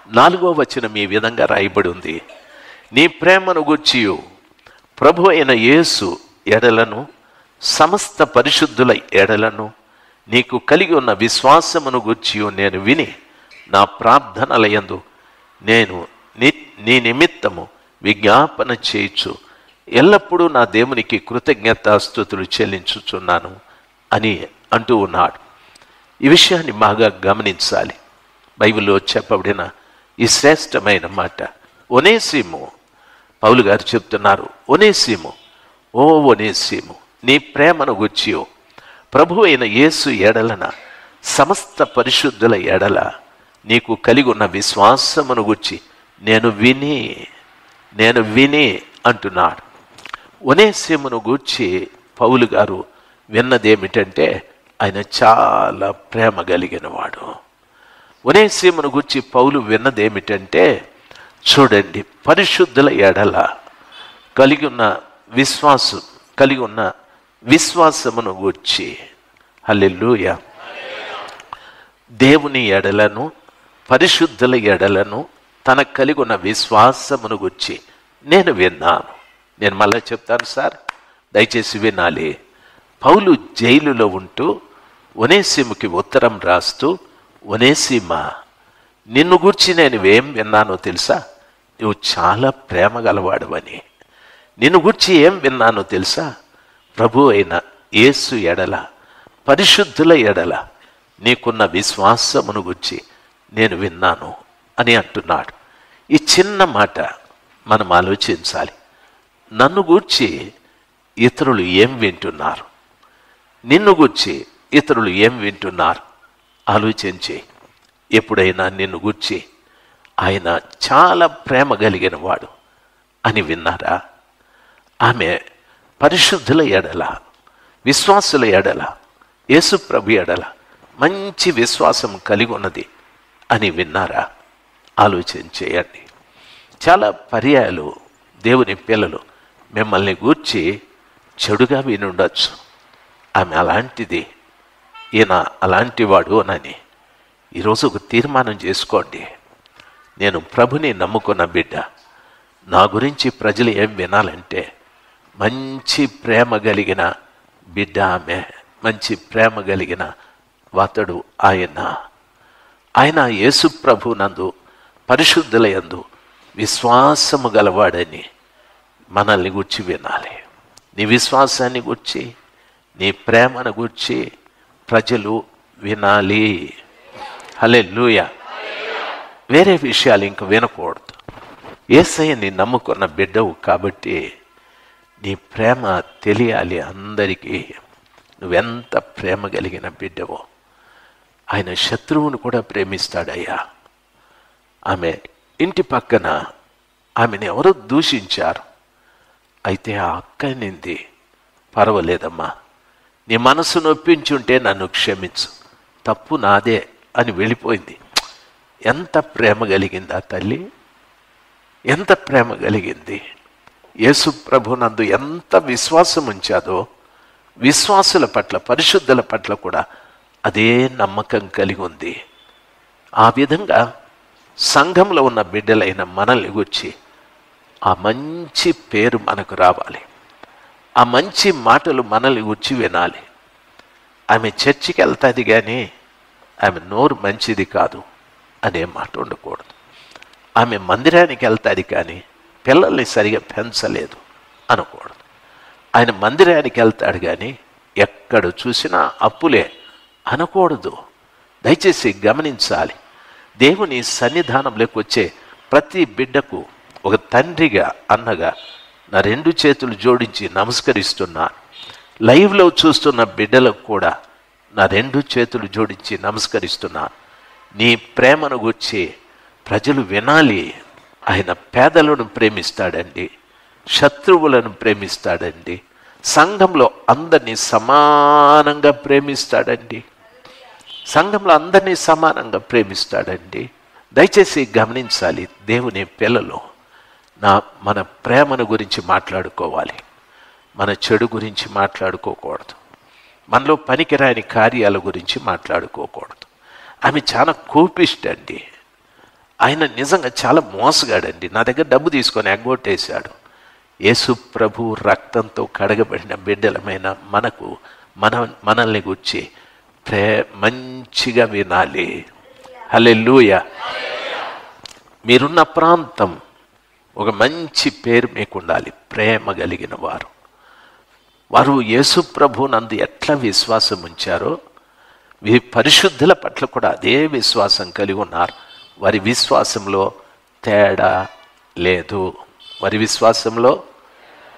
4వ వచనం ఈ విధంగా రాయబడి ఉంది. నీ ప్రేమను గూర్చియు ప్రభు అయిన యేసు ఎడలను సమస్త పరిశుద్ధుల ఎడలను నీకు కలిగి ఉన్న విశ్వాసమును గూర్చియు నేను విని నా ప్రార్థనలయందు నేను నీ నిమిత్తము విజ్ఞాపన చేయుచు ఎల్లప్పుడూ నా దేవునికి కృతజ్ఞతాస్తుతులు చెల్లించుచున్నాను అని అంటూ ఉన్నాడు. ఈ విషయాన్ని బాగా గమనించాలి. బైబిల్లో చెప్పబడిన ఈ శ్రేష్టమైన మాట. ఒనేసిము, పౌలు గారు చెప్తున్నారు, ఒనేసిము, ఓ ఒనేసిము, నీ ప్రేమను గూర్చియో ప్రభు అయిన యేసు ఎడలన సమస్త పరిశుద్ధుల ఎడల నీకు కలిగి ఉన్న విశ్వాసమును గూర్చి నేను విని అంటున్నాడు. ఒనేసిమును గూర్చి పౌలు గారు విన్నదేమిటంటే ఆయన చాలా ప్రేమ కలిగిన వాడు. ఒనేసిమును గూర్చి పౌలు విన్నదేమిటంటే చూడండి, పరిశుద్ధుల ఎడల కలిగి ఉన్న విశ్వాసమును గూర్చి. హల్లెలూయా. దేవుని ఎడలను పరిశుద్ధుల ఎడలను తనకు కలిగి ఉన్న విశ్వాసమును గూర్చి నేను విన్నాను. నేను మళ్ళీ చెప్తాను సార్, దయచేసి వినాలి. పౌలు జైలులో ఉంటూ ఒనేసిముకి ఉత్తరం రాస్తూ, ఒనేసిమా, నిన్ను గూర్చి నేను ఏం విన్నానో తెలుసా? నువ్వు చాలా ప్రేమ గలవాడవని. నిన్ను గూర్చి ఏం విన్నానో తెలుసా? ప్రభు అయిన యేసు ఎడల పరిశుద్ధుల ఎడల నీకున్న విశ్వాసమును గూర్చి నేను విన్నాను అని అంటున్నాడు. ఈ చిన్న మాట మనం ఆలోచించాలి. నన్ను గూర్చి ఇతరులు ఏం వింటున్నారు, నిన్ను గూర్చి ఇతరులు ఏం వింటున్నారు ఆలోచించి. ఎప్పుడైనా నిన్ను గూర్చి ఆయన చాలా ప్రేమ కలిగిన వాడు అని విన్నారా? ఆమె పరిశుద్ధుల ఎడల, విశ్వాసుల ఎడల, యేసు ప్రభు ఎడల మంచి విశ్వాసం కలిగి ఉన్నది అని విన్నారా? ఆలోచించేయండి. చాలా పర్యాయాలు దేవుని పిల్లలు మిమ్మల్ని గూర్చి చెడుగా విని ఉండొచ్చు. ఆమె అలాంటిది, ఈయన అలాంటి వాడు అని. ఈరోజు ఒక తీర్మానం చేసుకోండి. నేను ప్రభుని నమ్ముకున్న బిడ్డ, నా గురించి ప్రజలు ఏం వినాలంటే మంచి ప్రేమ కలిగిన బిడ్డ ఆమె, మంచి ప్రేమ కలిగిన వాతడు ఆయన యేసు ప్రభు నందు పరిశుద్ధుల యందు విశ్వాసము గలవాడని మనల్ని గూర్చి వినాలి. నీ విశ్వాసాన్ని గూర్చి, నీ ప్రేమను గూర్చి ప్రజలు వినాలి. హల్లెలూయా. వేరే విషయాలు ఇంక వినకూడదు. యేసయ్యని నమ్ముకున్న బిడ్డవు కాబట్టి నీ ప్రేమ తెలియాలి అందరికీ. నువ్వెంత ప్రేమ కలిగిన బిడ్డవో. ఆయన శత్రువును కూడా ప్రేమిస్తాడయ్యా. ఆమె ఇంటి పక్కన ఆమెను ఎవరో దూషించారు. అయితే ఆ అక్క నింది, పర్వాలేదమ్మా, నీ మనసు నొప్పించుంటే నన్ను క్షమించు, తప్పు నాదే అని వెళ్ళిపోయింది. ఎంత ప్రేమ కలిగింది ఆ తల్లి, ఎంత ప్రేమ కలిగింది. యేసు ప్రభునందు ఎంత విశ్వాసం ఉంచాదో విశ్వాసుల పట్ల, పరిశుద్ధుల పట్ల కూడా అదే నమ్మకం కలిగి ఉంది. ఆ విధంగా సంఘంలో ఉన్న బిడ్డలైన మనల్ని గురించి ఆ మంచి పేరు మనకు రావాలి. ఆ మంచి మాటలు మనల్ని గురించి వినాలి. ఆమె చర్చికి వెళ్తుంది కానీ ఆమె నోరు మంచిది కాదు అనే మాట ఉండకూడదు. ఆమె మందిరానికి వెళ్తుంది కానీ పిల్లల్ని సరిగా పెంచలేదు అనకూడదు. ఆయన మందిరానికి వెళ్తాడు కానీ ఎక్కడ చూసినా అప్పులే అనకూడదు. దయచేసి గమనించాలి. దేవుని సన్నిధానంలోకి వచ్చే ప్రతి బిడ్డకు ఒక తండ్రిగా, అన్నగా నా 2 చేతులు జోడించి నమస్కరిస్తున్నాను. లైవ్లో చూస్తున్న బిడ్డలకు కూడా నా 2 చేతులు జోడించి నమస్కరిస్తున్నాను. నీ ప్రేమను గూర్చి ప్రజలు వినాలి. ఆయన పేదలను ప్రేమిస్తాడండి, శత్రువులను ప్రేమిస్తాడండి, సంఘంలో అందరినీ సమానంగా ప్రేమిస్తాడండి, సంఘంలో అందరినీ సమానంగా ప్రేమిస్తాడండి. దయచేసి గమనించాలి. దేవుని పిల్లలు మన ప్రేమను గురించి మాట్లాడుకోవాలి. మన చెడు గురించి మాట్లాడుకోకూడదు. మనలో పనికిరాని కార్యాల గురించి మాట్లాడుకోకూడదు. ఆమె చాలా కోపిష్టి అండి. ఆయన నిజంగా చాలా మోసగాడండి. నా దగ్గర డబ్బు తీసుకొని ఎగ్గొట్టేశాడు. యేసు ప్రభు రక్తంతో కడగబడిన బిడ్డలమైన మనల్ని గురించి మంచిగా వినాలి. హల్లెలూయా. మీరున్న ప్రాంతం ఒక మంచి పేరు మీకు ఉండాలి. ప్రేమ కలిగిన వారు యేసు ప్రభు నందు ఎట్లా విశ్వాసం ఉంచారో పరిశుద్ధుల పట్ల కూడా అదే విశ్వాసం కలిగి ఉన్నారు. వారి విశ్వాసంలో తేడా లేదు. వారి విశ్వాసంలో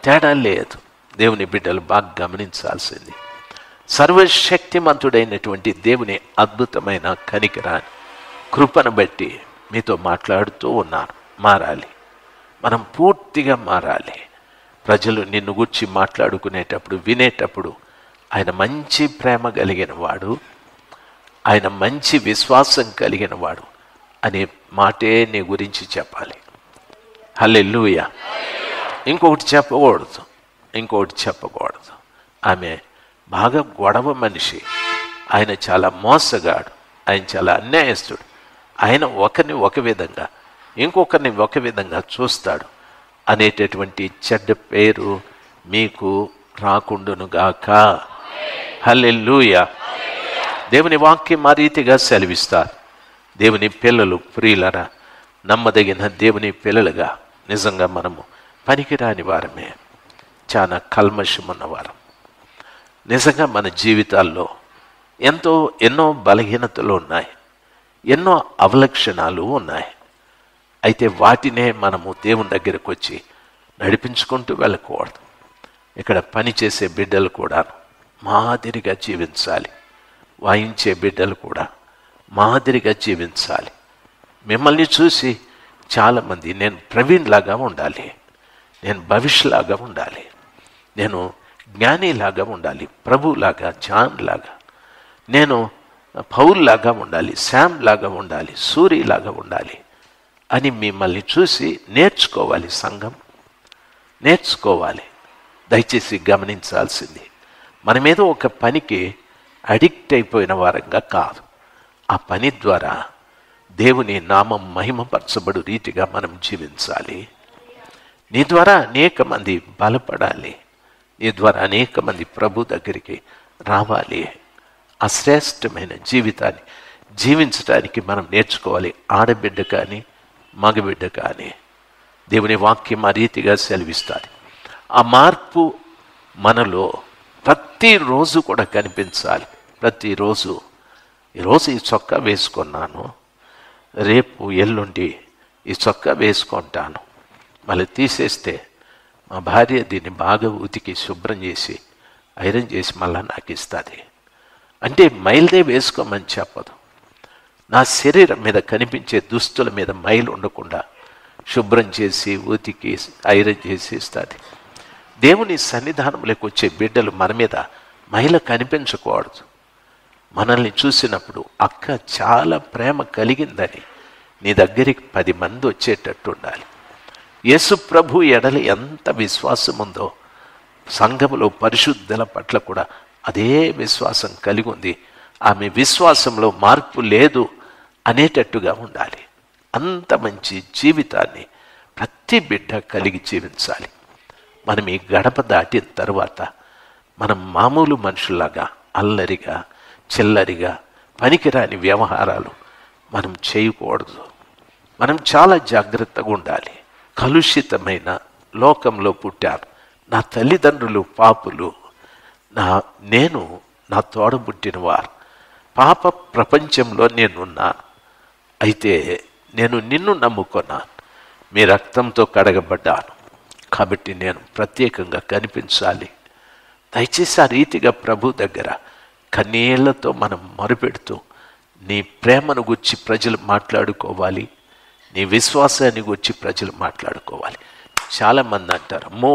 తేడా లేదు. దేవుని బిడ్డలు బాగా గమనించాల్సింది. సర్వశక్తిమంతుడైనటువంటి దేవుని అద్భుతమైన కనికరాన్ని, కృపను బట్టి మీతో మాట్లాడుతూ ఉన్నాను. మారాలి, మనం పూర్తిగా మారాలి. ప్రజలు నిన్ను గురించి మాట్లాడుకునేటప్పుడు, వినేటప్పుడు ఆయన మంచి ప్రేమ కలిగిన వాడు, ఆయన మంచి విశ్వాసం కలిగిన వాడు అనే మాటే నీ గురించి చెప్పాలి. హల్లెలూయా. ఇంకొకటి చెప్పకూడదు. ఆమె బాగా గొడవ మనిషి, ఆయన చాలా మోసగాడు, ఆయన చాలా అన్యాయస్తుడు, ఆయన ఒకరిని ఒక విధంగా ఇంకొకరిని ఒక విధంగా చూస్తాడు అనేటటువంటి చెడ్డ పేరు మీకు రాకుండునుగాక. హల్లెలూయా. దేవుని వాక్యం ఆ రీతిగా సెలవిస్తారు. దేవుని పిల్లలు, ప్రియులరా, నమ్మదగిన దేవుని పిల్లలుగా నిజంగా మనము పనికిరాని వారమే, చాలా కల్మషం ఉన్నవారం. నిజంగా మన జీవితాల్లో ఎన్నో బలహీనతలు ఉన్నాయి, ఎన్నో అవలక్షణాలు ఉన్నాయి. అయితే వాటినే మనము దేవుని దగ్గరకు వచ్చి నడిపించుకుంటూ వెళ్ళకూడదు. ఇక్కడ పనిచేసే బిడ్డలు కూడా మాదిరిగా జీవించాలి. వాయించే బిడ్డలు కూడా మాదిరిగా జీవించాలి. మిమ్మల్ని చూసి చాలామంది నేను ప్రవీణ్ లాగా ఉండాలి, నేను భవిష్య్ లాగా ఉండాలి, నేను జ్ఞానిలాగా ఉండాలి, ప్రభులాగా, జాన్ లాగా, నేను పౌల్ లాగా ఉండాలి, శామ్ లాగా ఉండాలి, సూరిలాగా ఉండాలి అని మిమ్మల్ని చూసి నేర్చుకోవాలి. సంఘం నేర్చుకోవాలి. దయచేసి గమనించాల్సింది, మనమేదో ఒక పనికి అడిక్ట్ అయిపోయిన వారంగా కాదు. ఆ పని ద్వారా దేవుని నామం మహిమపరచబడు రీతిగా మనం జీవించాలి. నీ ద్వారా అనేక మంది బలపడాలి, నీ ద్వారా అనేక మంది ప్రభు దగ్గరికి రావాలి. ఆ శ్రేష్టమైన జీవితాన్ని జీవించడానికి మనం నేర్చుకోవాలి. ఆడబిడ్డ కానీ మగబిడ్డ కానీ దేవుని వాక్యం ఆ రీతిగా సెలవిస్తారు. ఆ మార్పు మనలో ప్రతిరోజు కూడా కనిపించాలి. ప్రతిరోజు, ఈరోజు ఈ చొక్కా వేసుకున్నాను, రేపు ఎల్లుండి ఈ చొక్కా వేసుకుంటాను, మళ్ళీ తీసేస్తే మా భార్య దీన్ని బాగా ఉతికి శుభ్రం చేసి ఐరన్ చేసి మళ్ళీ నాకు ఇస్తుంది. అంటే మైల్దే వేసుకోమని చెప్పదు. నా శరీరం మీద కనిపించే దుస్తుల మీద మైలు ఉండకుండా శుభ్రం చేసి ఉతికి ఐరన్ చేసి ఇస్తుంది. దేవుని సన్నిధానంలోకి వచ్చే బిడ్డలు మన మీద మైల కనిపించకూడదు. మనల్ని చూసినప్పుడు అక్క చాలా ప్రేమ కలిగిందని నీ దగ్గరికి 10 మంది వచ్చేటట్టు ఉండాలి. యేసు ప్రభు ఎడల ఎంత విశ్వాసం ఉందో సంఘములో పరిశుద్ధుల పట్ల కూడా అదే విశ్వాసం కలిగి ఉంది. ఆమె విశ్వాసంలో మార్పు లేదు అనేటట్టుగా ఉండాలి. అంత మంచి జీవితాన్ని ప్రతి బిడ్డ కలిగి జీవించాలి. మనం ఈ గడప దాటిన తర్వాత మనం మామూలు మనుషుల్లాగా అల్లరిగా, చిల్లరిగా, పనికిరాని వ్యవహారాలు మనం చేయకూడదు. మనం చాలా జాగ్రత్తగా ఉండాలి. కలుషితమైన లోకంలో పుట్టాను, నా తల్లిదండ్రులు పాపులు, నేను నా తోడబుట్టిన వారు, పాప ప్రపంచంలో నేనున్నాను. అయితే నేను నిన్ను నమ్ముకున్నాను, మీ రక్తంతో కడగబడ్డాను, కాబట్టి నేను ప్రత్యేకంగా కనిపించాలి. దయచేసి ఆ రీతిగా ప్రభు దగ్గర కన్నీళ్లతో మనం మొరుపెడుతూ నీ ప్రేమను గురించి ప్రజలు మాట్లాడుకోవాలి, నీ విశ్వాసాన్ని గురించి ప్రజలు మాట్లాడుకోవాలి. చాలామంది అంటారు, అమ్మో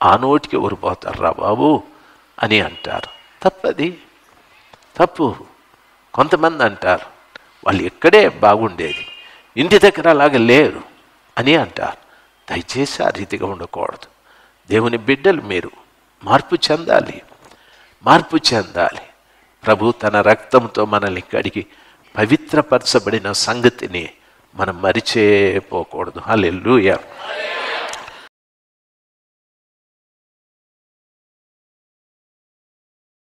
ఆ నోటికి ఎవరు పోతారు బాబు అని అంటారు. తప్పది, తప్పు. కొంతమంది అంటారు వాళ్ళు ఎక్కడే బాగుండేది, ఇంటి దగ్గర అలాగ లేరు అని అంటారు. దయచేసి ఆ రీతిగా ఉండకూడదు. దేవుని బిడ్డలు మీరు మార్పు చెందాలి, మార్పు చెందాలి. ప్రభు తన రక్తంతో మనల్ని కడిగి పవిత్రపరచబడిన సంగతిని మనం మరిచేపోకూడదు. హల్లెలూయా.